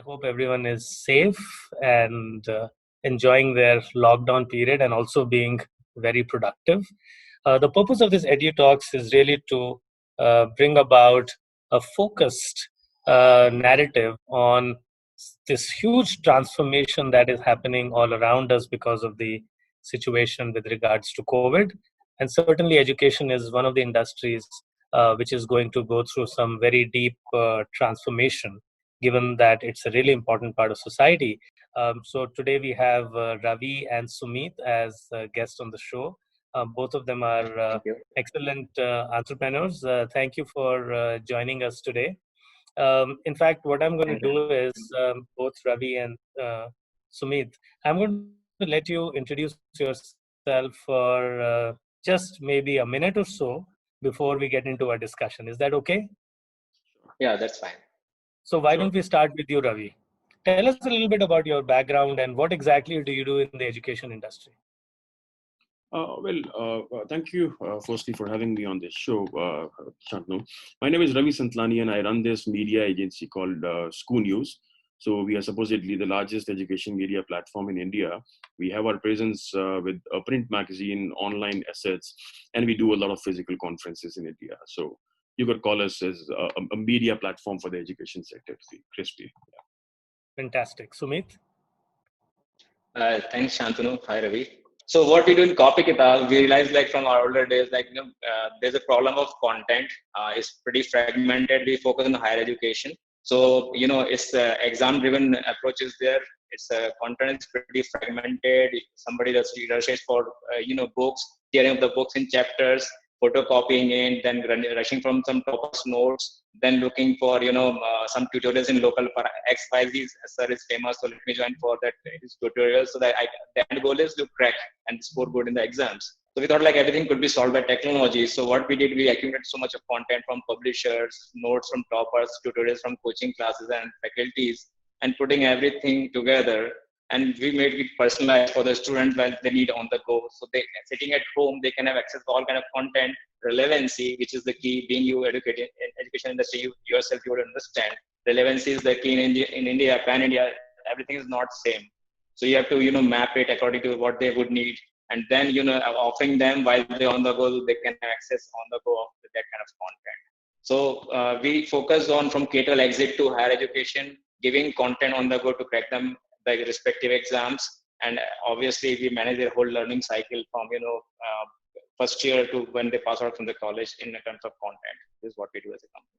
hope everyone is safe and enjoying their lockdown period and also being very productive. The purpose of this Edu Talks is really to bring about a focused narrative on this huge transformation that is happening all around us because of the situation with regards to COVID. And certainly, education is one of the industries which is going to go through some very deep transformation, given that it's a really important part of society. So today we have Ravi and Sumeet as guests on the show. Both of them are Thank you. excellent entrepreneurs. Thank you for joining us today. In fact, what I'm going to Thank you. do is both Ravi and Sumeet, I'm going to let you introduce yourself for just maybe a minute or so before we get into our discussion. Is that okay? Yeah, that's fine. So why Sure. don't we start with you, Ravi? Tell us a little bit about your background and what exactly do you do in the education industry? Thank you firstly for having me on this show, Shantanu. My name is Ravi Santlani and I run this media agency called ScooNews. So we are supposedly the largest education media platform in India. We have our presence with a print magazine, online assets, and we do a lot of physical conferences in India. So you could call us as a media platform for the education sector, to be crispy. Fantastic. Sumeet? Thanks, Shantanu. Hi, Ravi. So what we do in Kopy Kitab, we realized like from our older days, there's a problem of content. It's pretty fragmented. We focus on higher education. So, it's exam-driven approaches there. It's content is pretty fragmented. Somebody does research for, books, tearing up the books in chapters, photocopying it, then rushing from some topics notes, then looking for, some tutorials in local for XYZ sir is famous, so let me join for that his tutorials so that the end goal is to crack and score good in the exams. So we thought like everything could be solved by technology. So what we did, we accumulated so much of content from publishers, notes from toppers, tutorials from coaching classes and faculties, and putting everything together. And we made it personalized for the students while they need on the go. So they sitting at home, they can have access to all kind of content, relevancy, which is the key. Being you educated in education industry, you yourself you would understand. Relevancy is the key in India, pan India. Everything is not same. So you have to map it according to what they would need, and then offering them while they're on the go, they can access on the go with that kind of content. So we focus on from K-12 exit to higher education, giving content on the go to crack them the respective exams, and obviously we manage their whole learning cycle from first year to when they pass out from the college in terms of content. This is what we do as a company.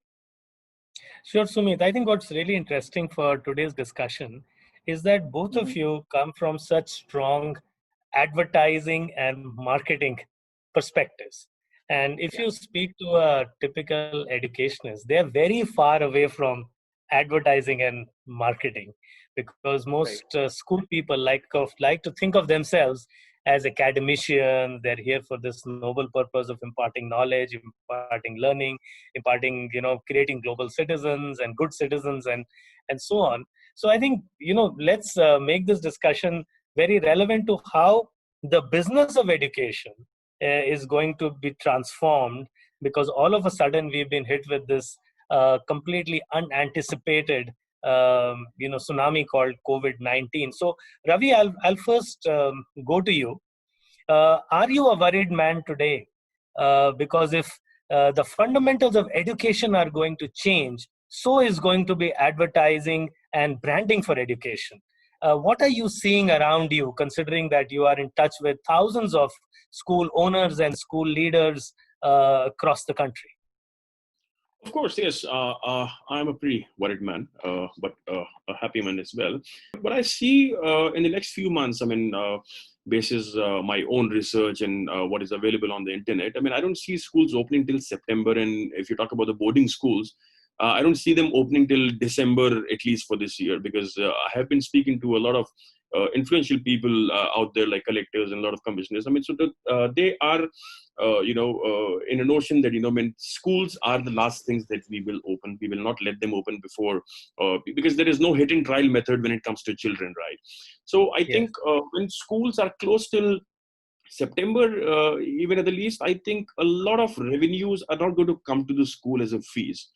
Sure, Sumit. I think what's really interesting for today's discussion is that both of you come from such strong advertising and marketing perspectives. And if you speak to a typical educationist, they're very far away from advertising and marketing because most school people like to think of themselves as academician. They're here for this noble purpose of imparting knowledge, imparting learning, imparting, creating global citizens and good citizens and so on. So I think, let's make this discussion very relevant to how the business of education is going to be transformed, because all of a sudden we've been hit with this completely unanticipated tsunami called COVID-19. So Ravi, I'll first go to you. Are you a worried man today? Because if the fundamentals of education are going to change, so is going to be advertising and branding for education. What are you seeing around you, considering that you are in touch with thousands of school owners and school leaders across the country? Of course, yes. I'm a pretty worried man, but a happy man as well. But I see in the next few months, basis my own research and what is available on the internet, I don't see schools opening till September. And if you talk about the boarding schools, I don't see them opening till December, at least for this year, because I have been speaking to a lot of influential people out there, like collectors and a lot of commissioners. They are, in a notion that, when schools are the last things that we will open, we will not let them open before, because there is no hit and trial method when it comes to children, right? So I think when schools are close till September, even at the least, I think a lot of revenues are not going to come to the school as a fees.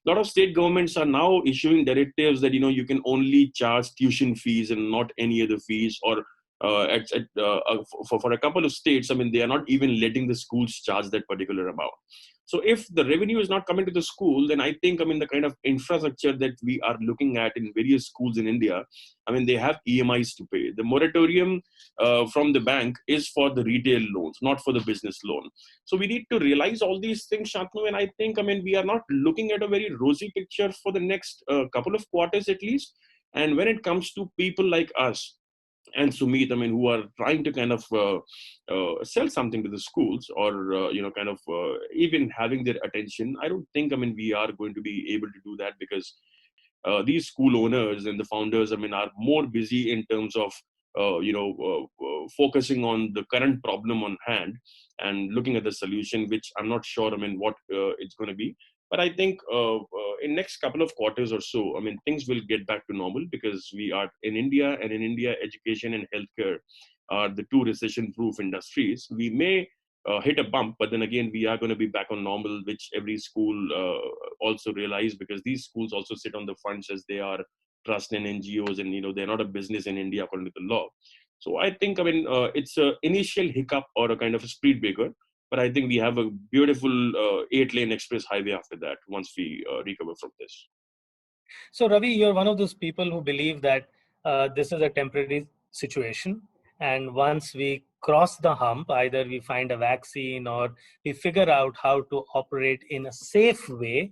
a lot of state governments are now issuing directives that, you can only charge tuition fees and not any other fees, or for a couple of states, I mean, they are not even letting the schools charge that particular amount. So if the revenue is not coming to the school, then I think, I mean, the kind of infrastructure that we are looking at in various schools in India, I mean, they have EMIs to pay. The moratorium from the bank is for the retail loans, not for the business loan. So we need to realize all these things, Shantanu, and I think, I mean, we are not looking at a very rosy picture for the next couple of quarters at least. And when it comes to people like us, and Sumeet, I mean, who are trying to kind of sell something to the schools, or kind of even having their attention, I don't think, I mean, we are going to be able to do that, because these school owners and the founders, I mean, are more busy in terms of focusing on the current problem on hand and looking at the solution, which I'm not sure, I mean, what it's going to be. But I think in next couple of quarters or so, I mean, things will get back to normal, because we are in India, and in India, education and healthcare are the two recession-proof industries. We may hit a bump, but then again, we are going to be back on normal, which every school also realize, because these schools also sit on the funds as they are trust and NGOs, and they're not a business in India according to the law. So I think, I mean, it's an initial hiccup or a kind of a speed breaker, but I think we have a beautiful 8-lane express highway after that, once we recover from this. So Ravi, you're one of those people who believe that this is a temporary situation, and once we cross the hump, either we find a vaccine or we figure out how to operate in a safe way,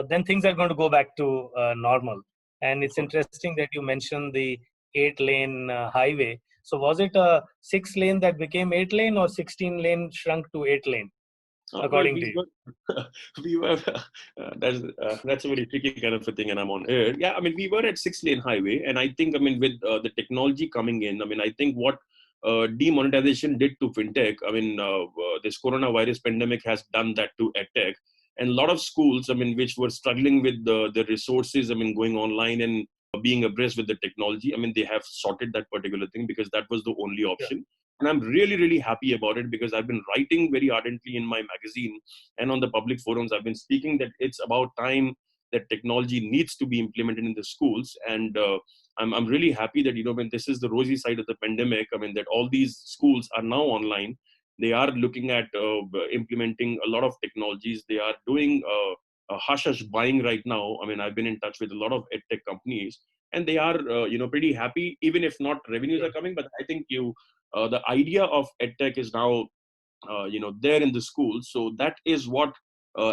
then things are going to go back to normal. And it's interesting that you mentioned the 8-lane highway. So was it a 6-lane that became 8-lane, or 16-lane shrunk to 8-lane, according to you? We were that's a very tricky kind of a thing, and I'm on air. Yeah, I mean, we were at 6-lane highway, and I think, I mean, with the technology coming in, I mean, I think what demonetization did to fintech, I mean, this coronavirus pandemic has done that to edtech, and a lot of schools, I mean, which were struggling with the resources, I mean, going online and being abreast with the technology, I mean, they have sorted that particular thing, because that was the only option. And I'm really, really happy about it, because I've been writing very ardently in my magazine and on the public forums. I've been speaking that it's about time that technology needs to be implemented in the schools. And I'm really happy that, when this is the rosy side of the pandemic, I mean, that all these schools are now online. They are looking at implementing a lot of technologies. They are doing a hush-hush buying right now. I mean, I've been in touch with a lot of edtech companies, and they are, pretty happy, even if not revenues are coming. But I think the idea of edtech is now, there in the school. So that is what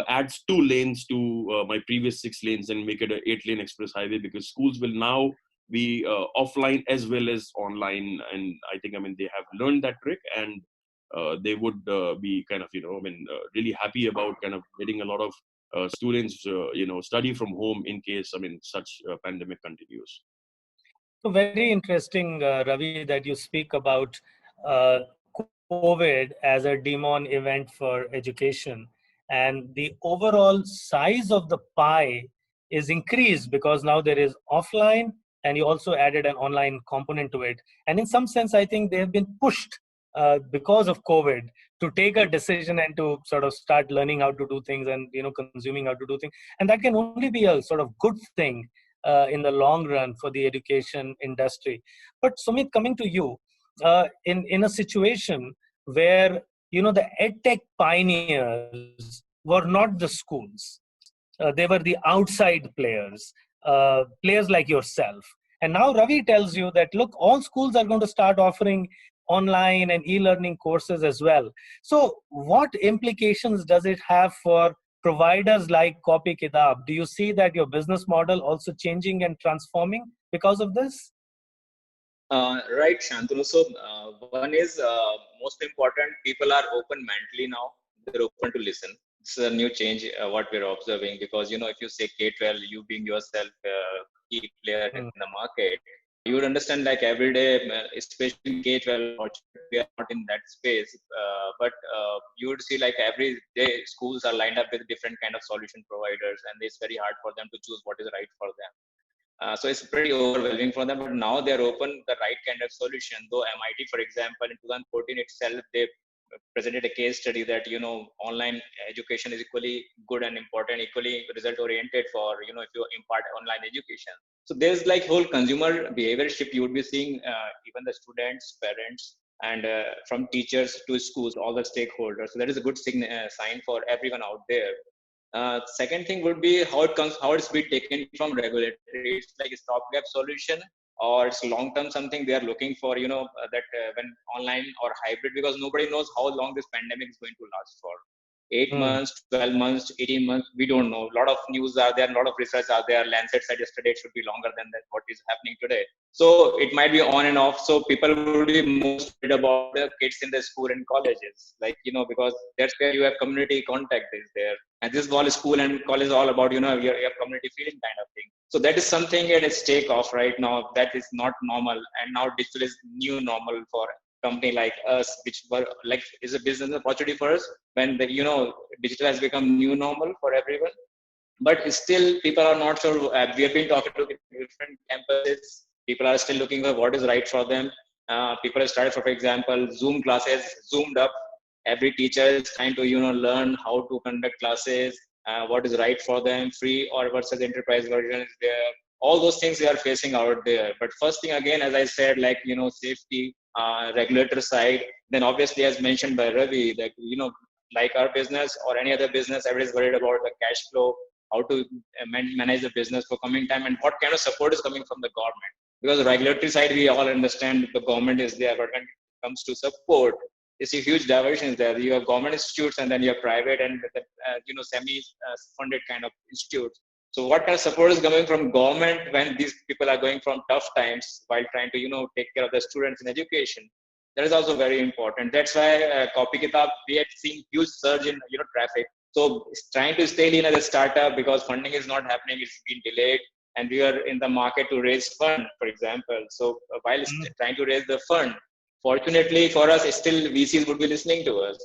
adds 2 lanes to my previous 6 lanes and make it an 8-lane express highway, because schools will now be offline as well as online. And I think, I mean, they have learned that trick, and they would be kind of, really happy about kind of getting a lot of students, study from home in case, I mean, such pandemic continues. So very interesting, Ravi, that you speak about COVID as a demon event for education, and the overall size of the pie is increased because now there is offline, and you also added an online component to it. And in some sense, I think they have been pushed because of COVID to take a decision and to sort of start learning how to do things, and consuming how to do things, and that can only be a sort of good thing in the long run for the education industry. But Sumit, coming to you, in a situation where the edtech pioneers were not the schools, they were the outside players, players like yourself. And now Ravi tells you that, look, all schools are going to start offering online and e-learning courses as well. So what implications does it have for providers like Kopy Kitab? Do you see that your business model also changing and transforming because of this? Right, Shantanu. So one is most important, people are open mentally now. They're open to listen. It's a new change what we're observing, because if you say K-12, you being yourself key player in the market, you would understand, like, every day, especially in K-12, we are not in that space, but you would see, like, every day schools are lined up with different kind of solution providers, and it's very hard for them to choose what is right for them. So it's pretty overwhelming for them, but now they're open the right kind of solution. Though MIT, for example, in 2014 itself, they presented a case study that, online education is equally good and important, equally result oriented for, if you impart online education. So there's like whole consumer behavior shift you would be seeing, even the students, parents, and from teachers to schools, all the stakeholders. So that is a good sign for everyone out there. Second thing would be how it's been taken from regulatory. It's like a stopgap solution, or it's long term something they are looking for, that when online or hybrid, because nobody knows how long this pandemic is going to last for. 8 months, 12 months, 18 months, we don't know. A lot of news are there, a lot of research are there. Lancet said yesterday it should be longer than that, what is happening today. So it might be on and off. So people will be most worried about the kids in the school and colleges, like, because that's where you have community contact is there. And this is all school and college all about, your community feeling kind of thing. So that is something at its take off right now. That is not normal. And now digital is new normal for company like us, which were like is a business opportunity for us when the digital has become new normal for everyone. But still, people are not sure. We have been talking to different campuses. People are still looking for what is right for them. People have started, for example, Zoom classes, zoomed up. Every teacher is trying to learn how to conduct classes, what is right for them, free or versus enterprise version is there. All those things they are facing out there. But first thing again, as I said, like safety, regulator side. Then obviously, as mentioned by Ravi, that like our business or any other business, everybody's worried about the cash flow, how to manage the business for coming time, and what kind of support is coming from the government. Because the regulatory side, we all understand the government is there, but when it comes to support, it's a huge diversion there. You have government institutes, and then you have private and semi-funded kind of institutes. So what kind of support is coming from government when these people are going from tough times while trying to take care of the students in education? That is also very important. That's why Kopy Kitab, we had seen huge surge in traffic. So trying to stay lean as a startup because funding is not happening, it's been delayed, and we are in the market to raise fund, for example. So while trying to raise the fund, fortunately for us, still VCs would be listening to us.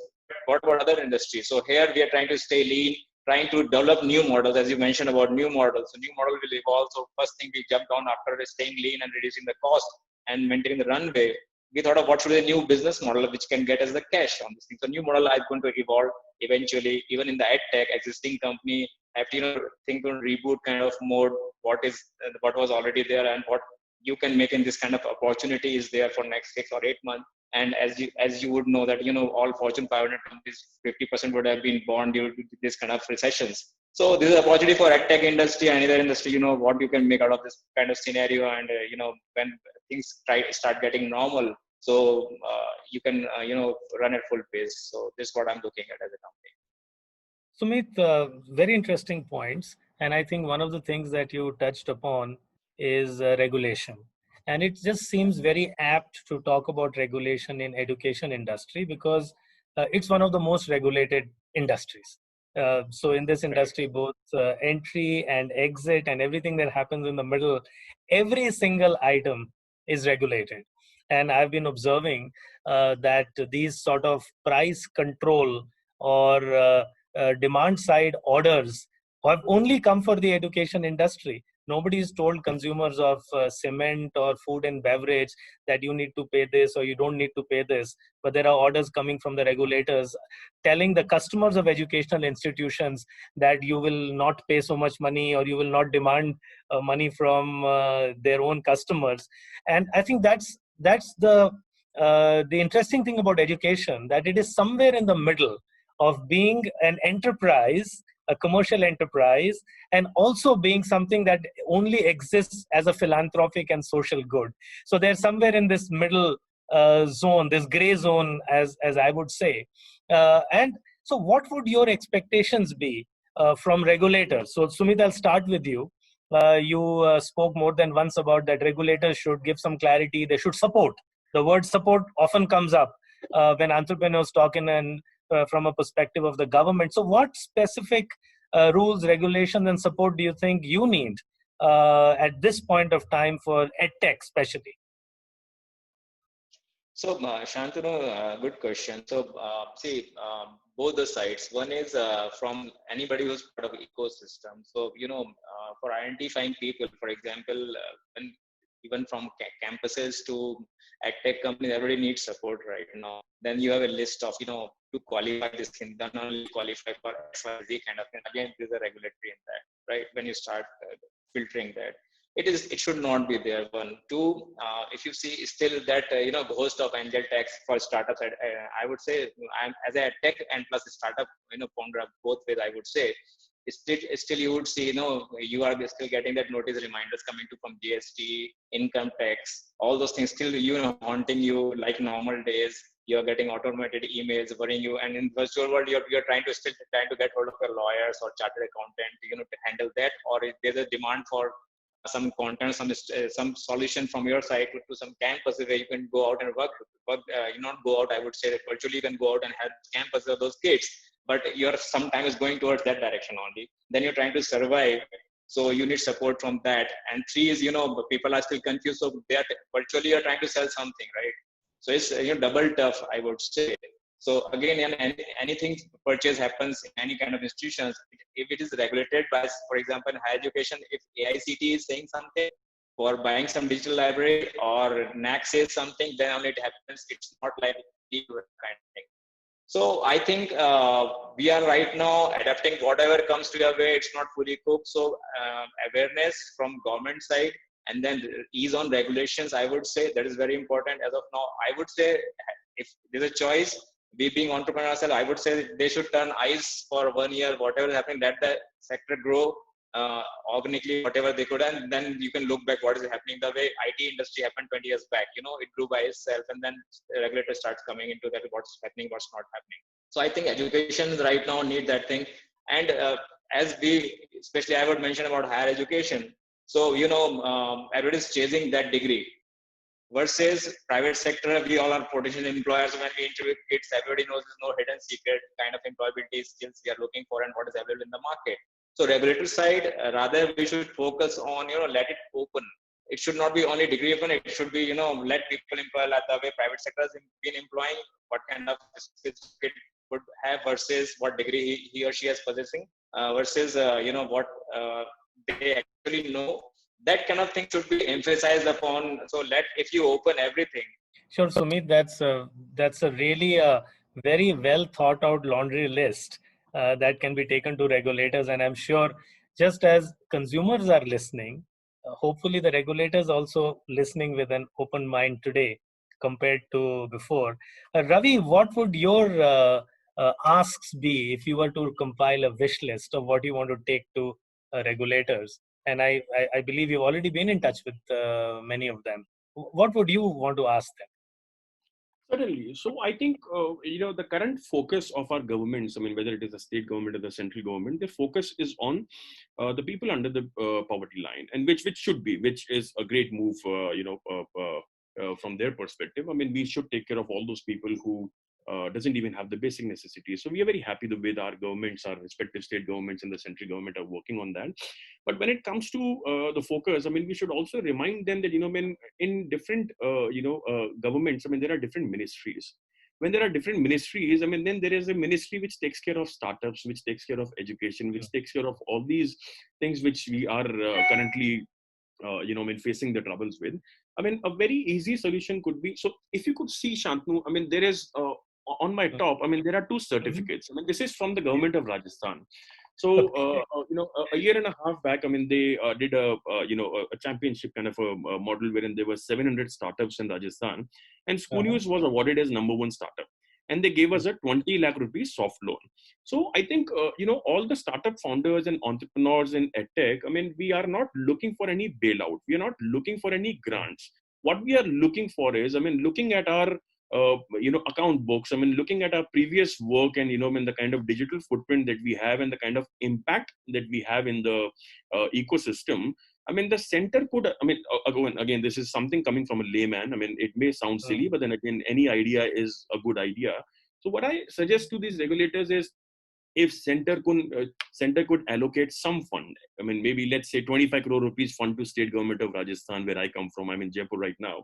What about other industries? So here we are trying to stay lean, trying to develop new models, as you mentioned about new models. So new model will evolve. So first thing we jumped on after staying lean and reducing the cost and maintaining the runway, we thought of what should be the new business model which can get us the cash on this thing. So new model is going to evolve eventually. Even in the ed tech, existing company have to think on reboot kind of mode. What was already there and what you can make in this kind of opportunity is there for next 6 or 8 months. And as you would know that all Fortune 500 companies, 50% would have been born due to this kind of recessions. So this is an opportunity for ed tech industry and other industry. What you can make out of this kind of scenario, and when things start getting normal, so you can run at full pace. So this is what I'm looking at as a company. Sumeet, very interesting points. And I think one of the things that you touched upon is regulation. And it just seems very apt to talk about regulation in education industry because it's one of the most regulated industries. So in this industry, both entry and exit and everything that happens in the middle, every single item is regulated. And I've been observing that these sort of price control or demand side orders have only come for the education industry. Nobody has told consumers of cement or food and beverage that you need to pay this or you don't need to pay this. But there are orders coming from the regulators telling the customers of educational institutions that you will not pay so much money or you will not demand money from their own customers. And I think that's the interesting thing about education, that it is somewhere in the middle of being an enterprise, a commercial enterprise, and also being something that only exists as a philanthropic and social good. So they're somewhere in this middle zone, this gray zone, as I would say. And so what would your expectations be from regulators? So Sumit, I'll start with you. You spoke more than once about that regulators should give some clarity, they should support. The word support often comes up when entrepreneurs talk in from a perspective of the government. So what specific rules, regulations, and support do you think you need at this point of time for EdTech especially? So, Shantanu, good question. So, see, both the sides. One is from anybody who's part of ecosystem. So, for identifying people, for example, when even from campuses to tech companies, everybody needs support right now. Then you have a list of, to qualify this thing, then only qualify for XYZ kind of thing. Again, there's a regulatory in that, right? When you start filtering that. It should not be there. One, two. If you see still that host of angel tax for startups, I would say I'm as a tech and plus a startup founder both ways. I would say still you would see you are still getting that notice reminders coming to from GST, income tax, all those things still haunting you like normal days. You're getting automated emails worrying you, and in virtual world you're trying to get hold of your lawyers or chartered accountant to handle that, or if there's a demand for some content, some solution from your side to some campuses where you can go out and work. You not go out, I would say that virtually you can go out and help campuses of those kids, but you're sometimes going towards that direction only. Then you're trying to survive, so you need support from that. And three is people are still confused, so they are virtually you're trying to sell something, right? So it's double tough, I would say. So again, anything purchase happens in any kind of institutions, if it is regulated by, for example, in higher education, if AICT is saying something for buying some digital library or NAC says something, then only it happens. It's not like kind of thing. So I think we are right now adapting whatever comes to your way. It's not fully cooked. So awareness from government side, and then ease on regulations, I would say that is very important. As of now, I would say if there's a choice, we being entrepreneurs, I would say they should turn eyes for 1 year, whatever is happening, let the sector grow organically, whatever they could, and then you can look back what is happening. The way IT industry happened 20 years back, it grew by itself, and then the regulator starts coming into that, what's happening, what's not happening. So I think education right now need that thing. And as we, especially I would mention about higher education. So, everybody's chasing that degree versus private sector. We all are potential employers. When we interview kids, everybody knows there's no hidden secret kind of employability skills we are looking for and what is available in the market. So regulatory side, rather we should focus on, let it open. It should not be only degree open. It should be, let people employ like the way private sector has been employing, what kind of skills kid would have versus what degree he or she is possessing versus, what they actually know. That kind of thing should be emphasized upon. So if you open everything. Sure, Sumeet, that's a really very well thought out laundry list that can be taken to regulators. And I'm sure just as consumers are listening, hopefully the regulators also listening with an open mind today compared to before. Ravi, what would your asks be if you were to compile a wish list of what you want to take to regulators? And I believe you've already been in touch with many of them. What would you want to ask them? Certainly. So I think, the current focus of our governments, whether it is the state government or the central government, the focus is on the people under the poverty line, and which is a great move, from their perspective. We should take care of all those people who doesn't even have the basic necessities. So we are very happy the way our governments, our respective state governments and the central government are working on that. But when it comes to the focus, we should also remind them that, when in different, governments, there are different ministries. When there are different ministries, then there is a ministry which takes care of startups, which takes care of education, which takes care of all these things which we are currently, facing the troubles with. A very easy solution could be, so if you could see, Shantanu, there is, on my top, there are two certificates. This is from the government of Rajasthan. So, a year and a half back, they did a championship kind of a model wherein there were 700 startups in Rajasthan, and ScooNews was awarded as #1 startup. And they gave us a 20 lakh rupees soft loan. So I think, all the startup founders and entrepreneurs in EdTech, we are not looking for any bailout. We are not looking for any grants. What we are looking for is, looking at our account books, looking at our previous work and, the kind of digital footprint that we have and the kind of impact that we have in the ecosystem. The center could, again, this is something coming from a layman. It may sound silly, but then again, any idea is a good idea. So what I suggest to these regulators is, if center could allocate some fund, maybe let's say 25 crore rupees fund to state government of Rajasthan, where I come from. I'm in Jaipur right now.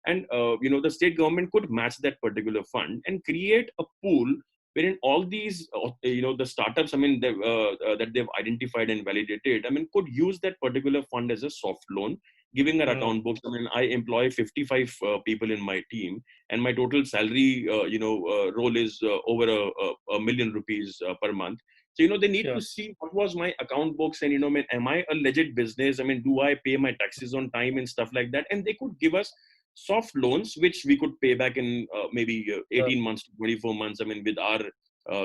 And, the state government could match that particular fund and create a pool wherein all these, the startups, that they've identified and validated, could use that particular fund as a soft loan. giving her account books. I mean, I employ 55 people in my team, and my total salary, role is over a million rupees per month. So, they need to see what was my account books and, am I a legit business? I mean, do I pay my taxes on time and stuff like that? And they could give us soft loans, which we could pay back in maybe 18 months to 24 months, I mean, with our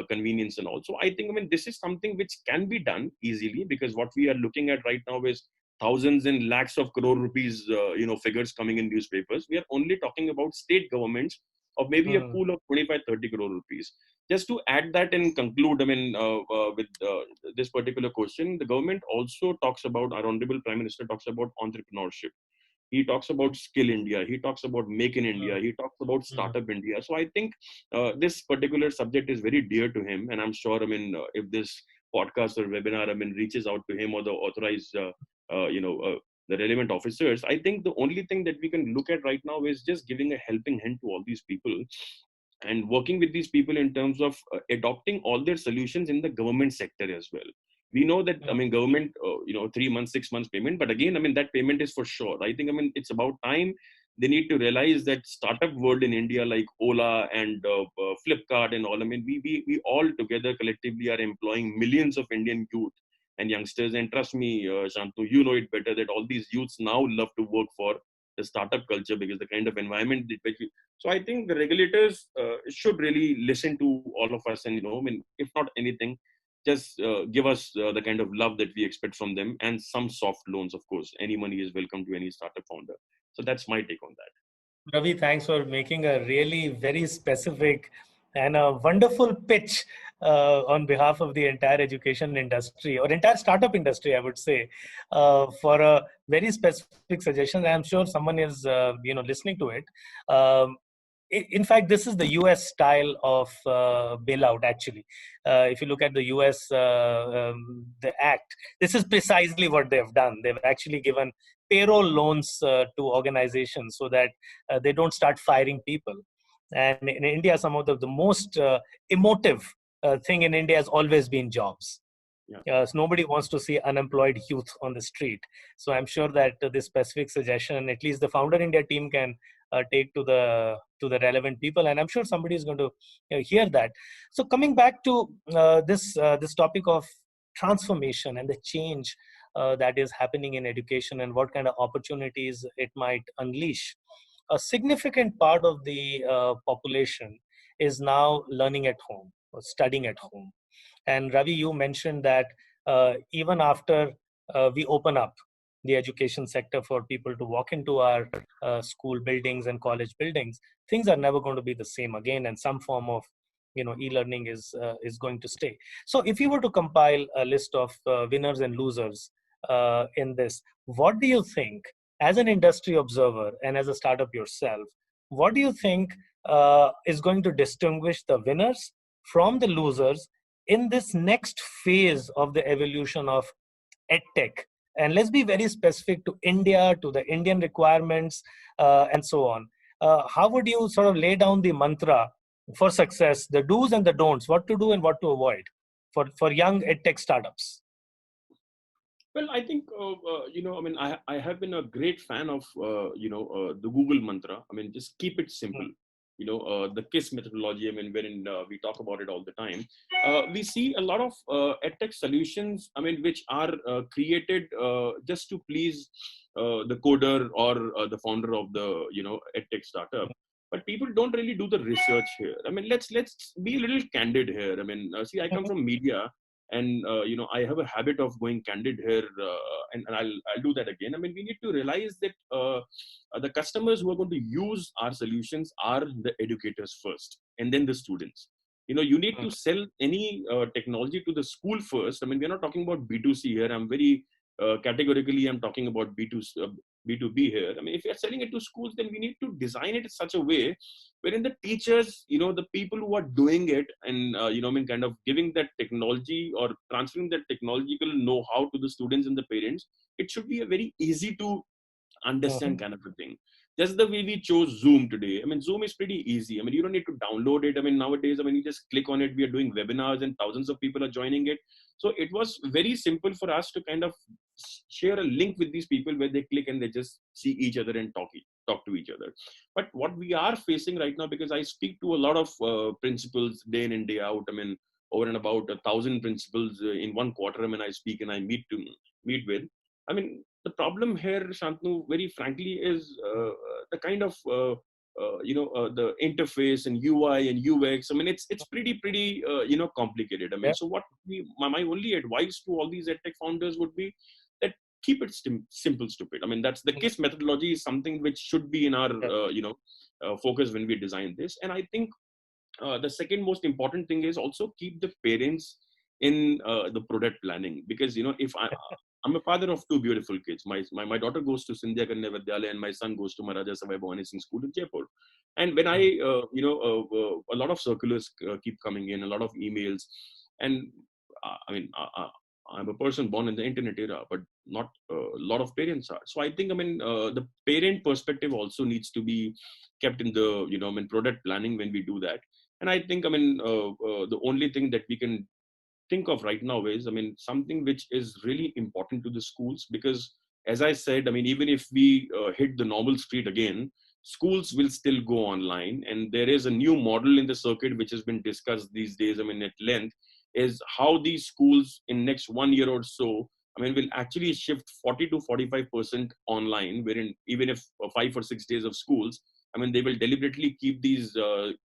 convenience and all. So I think, I mean, this is something which can be done easily, because what we are looking at right now is thousands and lakhs of crore rupees, figures coming in newspapers. We are only talking about state governments of maybe a pool of 25, 30 crore rupees. Just to add that and conclude, I mean, with this particular question, the government also talks about, our Honorable Prime Minister talks about entrepreneurship. He talks about Skill India. He talks about Make in India. He talks about Startup India. So I think this particular subject is very dear to him. And I'm sure, I mean, if this podcast or webinar, I mean, reaches out to him or the authorized, the relevant officers, I think the only thing that we can look at right now is just giving a helping hand to all these people and working with these people in terms of adopting all their solutions in the government sector as well. We know that, I mean, government, 3 months, 6 months payment, but again, I mean, that payment is for sure. I think, I mean, it's about time they need to realize that startup world in India, like Ola and Flipkart and all, I mean, we all together collectively are employing millions of Indian youth and youngsters. And trust me, Shantanu, you know it better, that all these youths now love to work for the startup culture, because the kind of environment that so I think the regulators should really listen to all of us, and, I mean, if not anything, just give us the kind of love that we expect from them, and some soft loans, of course. Any money is welcome to any startup founder. So that's my take on that. Ravi, thanks for making a really very specific and a wonderful pitch on behalf of the entire education industry, or entire startup industry, I would say, for a very specific suggestion. I'm sure someone is, listening to it. In fact, this is the US style of bailout, actually. If you look at the US, the act, this is precisely what they've done. They've actually given payroll loans to organizations so that they don't start firing people. And in India, some of the most emotive thing in India has always been jobs. So nobody wants to see unemployed youth on the street. So I'm sure that this specific suggestion, at least the Founder India team can take to the relevant people, and I'm sure somebody is going to hear that. So coming back to this topic of transformation and the change that is happening in education, and what kind of opportunities it might unleash. A significant part of the population is now learning at home or studying at home. And Ravi, you mentioned that even after we open up the education sector for people to walk into our school buildings and college buildings, things are never going to be the same again, and some form of e-learning is going to stay. So if you were to compile a list of winners and losers in this, what do you think, as an industry observer and as a startup yourself, what do you think is going to distinguish the winners from the losers in this next phase of the evolution of edtech? And let's be very specific to India, to the Indian requirements, and so on. How would you sort of lay down the mantra for success, the do's and the don'ts, what to do and what to avoid for young edtech startups? Well, I think, I mean, I have been a great fan of, the Google mantra. I mean, just keep it simple. The KISS methodology, I mean, wherein we talk about it all the time. We see a lot of edtech solutions, I mean, which are created just to please the coder or the founder of the, edtech startup. But people don't really do the research here. I mean, let's be a little candid here. I mean, see, I come from media. And I have a habit of going candid here, and I'll do that again. I mean, we need to realize that the customers who are going to use our solutions are the educators first, and then the students. You need to sell any technology to the school first. I mean, we're not talking about B2C here. I'm very categorically, I'm talking about B2B here. I mean, if you're selling it to schools, then we need to design it in such a way wherein the teachers, the people who are doing it, and kind of giving that technology or transferring that technological know-how to the students and the parents, it should be a very easy to understand kind of a thing. Just the way we chose Zoom today. I mean, Zoom is pretty easy. I mean, you don't need to download it. I mean, nowadays, I mean, you just click on it. We are doing webinars and thousands of people are joining it. So it was very simple for us to kind of share a link with these people where they click and they just see each other and talk to each other. But what we are facing right now, because I speak to a lot of principals day in and day out. I mean, over and about 1,000 principals in one quarter. I mean, I speak and I meet with. I mean, the problem here, Shantanu, very frankly, is the kind of the interface and UI and UX. I mean, it's pretty complicated. I mean, Yeah. so what my only advice to all these edtech founders would be that keep it simple, stupid. I mean, that's the KISS methodology is something which should be in our focus when we design this. And I think the second most important thing is also keep the parents in the product planning, because if I'm a father of two beautiful kids. My daughter goes to Sindhya Kanya Vidyalaya and my son goes to Maharaja Sawai Bhavani Singh School in Jaipur. And when a lot of circulars keep coming in, a lot of emails, and I'm a person born in the internet era, but not a lot of parents are. So I think the parent perspective also needs to be kept in the product planning when we do that. And I think the only thing that we can think of right now is something which is really important to the schools, because as I said, even if we hit the normal street again, schools will still go online. And there is a new model in the circuit which has been discussed these days at length, is how these schools in next 1 year or so will actually shift 40 to 45% online, wherein even if 5 or 6 days of schools, they will deliberately keep these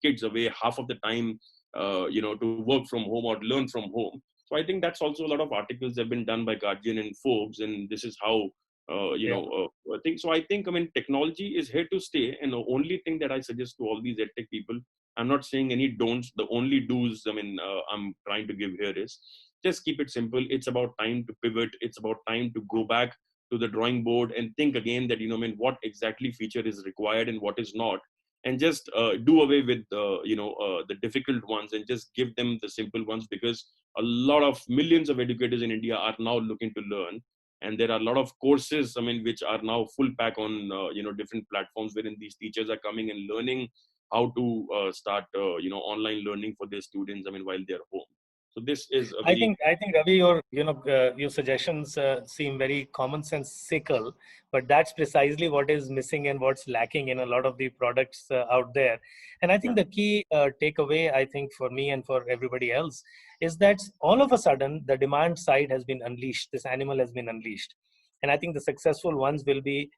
kids away half of the time, to work from home or learn from home. So I think that's also a lot of articles have been done by Guardian and Forbes, and this is how I think so. I think technology is here to stay, and the only thing that I suggest to all these edtech people, I'm not saying any don'ts. The only do's I'm trying to give here is just keep it simple. It's about time to pivot. It's about time to go back to the drawing board and think again that what exactly feature is required and what is not, and just do away with the difficult ones and just give them the simple ones, because a lot of millions of educators in India are now looking to learn, and there are a lot of courses which are now full pack on different platforms, wherein these teachers are coming and learning how to start online learning for their students while they're home. So this is a very I think Ravi, your suggestions seem very commonsensical, but that's precisely what is missing and what's lacking in a lot of the products out there. And I think the key takeaway, I think for me and for everybody else, is that all of a sudden the demand side has been unleashed. This animal has been unleashed, and I think the successful ones will be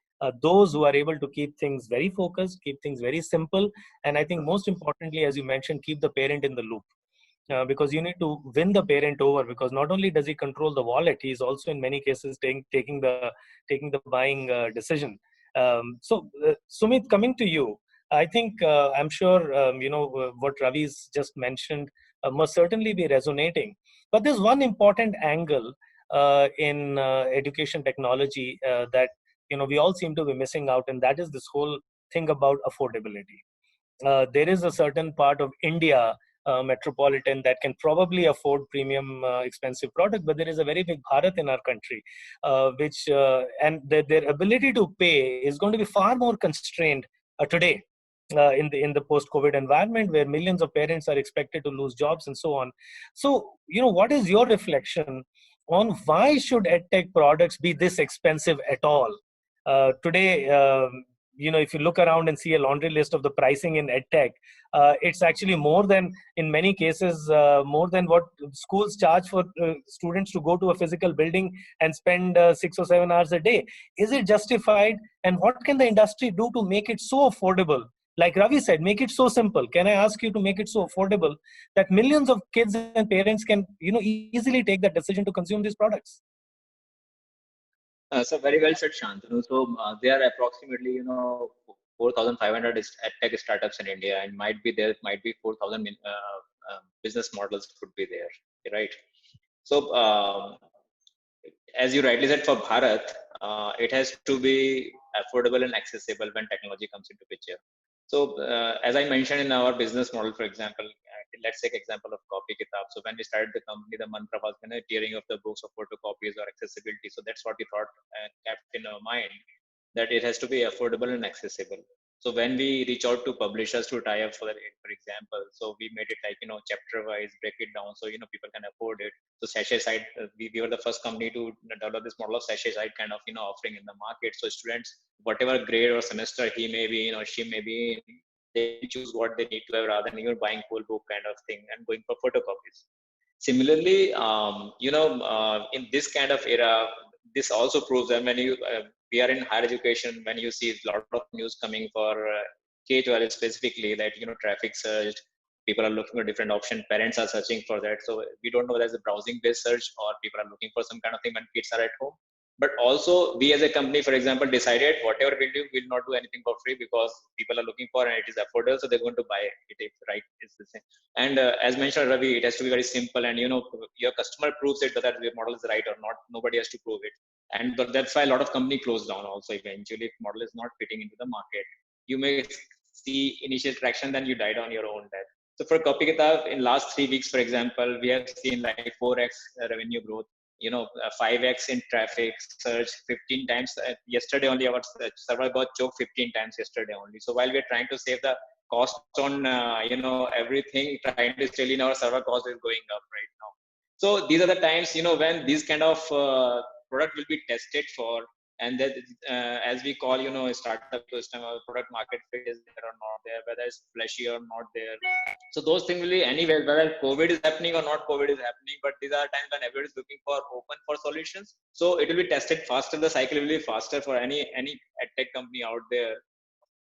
those who are able to keep things very focused, keep things very simple, and I think most importantly, as you mentioned, keep the parent in the loop, because you need to win the parent over, because not only does he control the wallet, he is also in many cases taking the buying decision. Sumit, coming to you, I think I'm sure what Ravi's just mentioned must certainly be resonating, but there's one important angle in education technology that we all seem to be missing out, and that is this whole thing about affordability. There is a certain part of India, metropolitan, that can probably afford premium, expensive product, but there is a very big Bharat in our country, which and their ability to pay is going to be far more constrained today. In the post-COVID environment, where millions of parents are expected to lose jobs and so on. So, what is your reflection on why should edtech products be this expensive at all? Today, if you look around and see a laundry list of the pricing in edtech, it's actually more than, in many cases, more than what schools charge for students to go to a physical building and spend 6 or 7 hours a day. Is it justified? And what can the industry do to make it so affordable? Like Ravi said, make it so simple. Can I ask you to make it so affordable that millions of kids and parents can, easily take that decision to consume these products? So very well said, Shantanu. So there are approximately 4,500 tech startups in India, and might be 4,000 business models could be there, right? So as you rightly said, for Bharat, it has to be affordable and accessible when technology comes into picture. So as I mentioned in our business model, for example, let's take example of Kopy Kitab. So when we started the company, the mantra was tiering of the books of photocopies or accessibility. So that's what we thought and kept in our mind. that it has to be affordable and accessible. So when we reach out to publishers to tie up for that, for example, so we made it like, chapter wise, break it down so, people can afford it. So sachet side, we were the first company to develop this model of sachet side kind of, offering in the market. So students, whatever grade or semester he may be, she may be, they choose what they need to have rather than, buying whole book kind of thing and going for photocopies. Similarly, in this kind of era, this also proves that when we are in higher education, when you see a lot of news coming for K-12 specifically, that, traffic surged, people are looking for different options, parents are searching for that. So we don't know whether it's a browsing-based search or people are looking for some kind of thing when kids are at home. But also, we as a company, for example, decided whatever we do, we'll not do anything for free because people are looking for and it is affordable, so they're going to buy it, right? It's the same. And as mentioned, Ravi, it has to be very simple, and your customer proves it whether the model is right or not. Nobody has to prove it, and that's why a lot of company close down. Also, eventually, if model is not fitting into the market, you may see initial traction, then you died on your own death. So for Kopy Kitab, in last 3 weeks, for example, we have seen like 4x revenue growth. 5x in traffic search, 15 times. Yesterday only our server got choked 15 times yesterday only. So while we're trying to save the cost on everything, trying to still in our server cost is going up right now. So these are the times when these kind of product will be tested for, and that as we call a startup ecosystem, our product market fit is there or not there, whether it's fleshy or not there. So those things will be anywhere, whether COVID is happening or not COVID is happening, but these are times when everybody is looking for open for solutions. So it will be tested faster, the cycle will be faster for any tech company out there.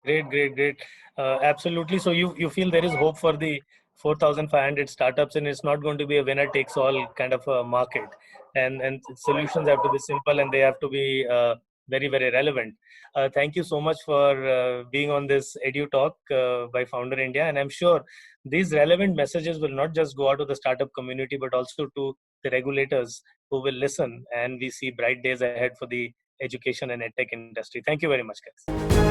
Great. Absolutely. So you feel there is hope for the 4,500 startups, and it's not going to be a winner takes all kind of a market. And solutions have to be simple, and they have to be very relevant. Thank you so much for being on this Edu Talk by Founder India, and I'm sure these relevant messages will not just go out to the startup community, but also to the regulators who will listen. And we see bright days ahead for the education and edtech industry. Thank you very much, guys.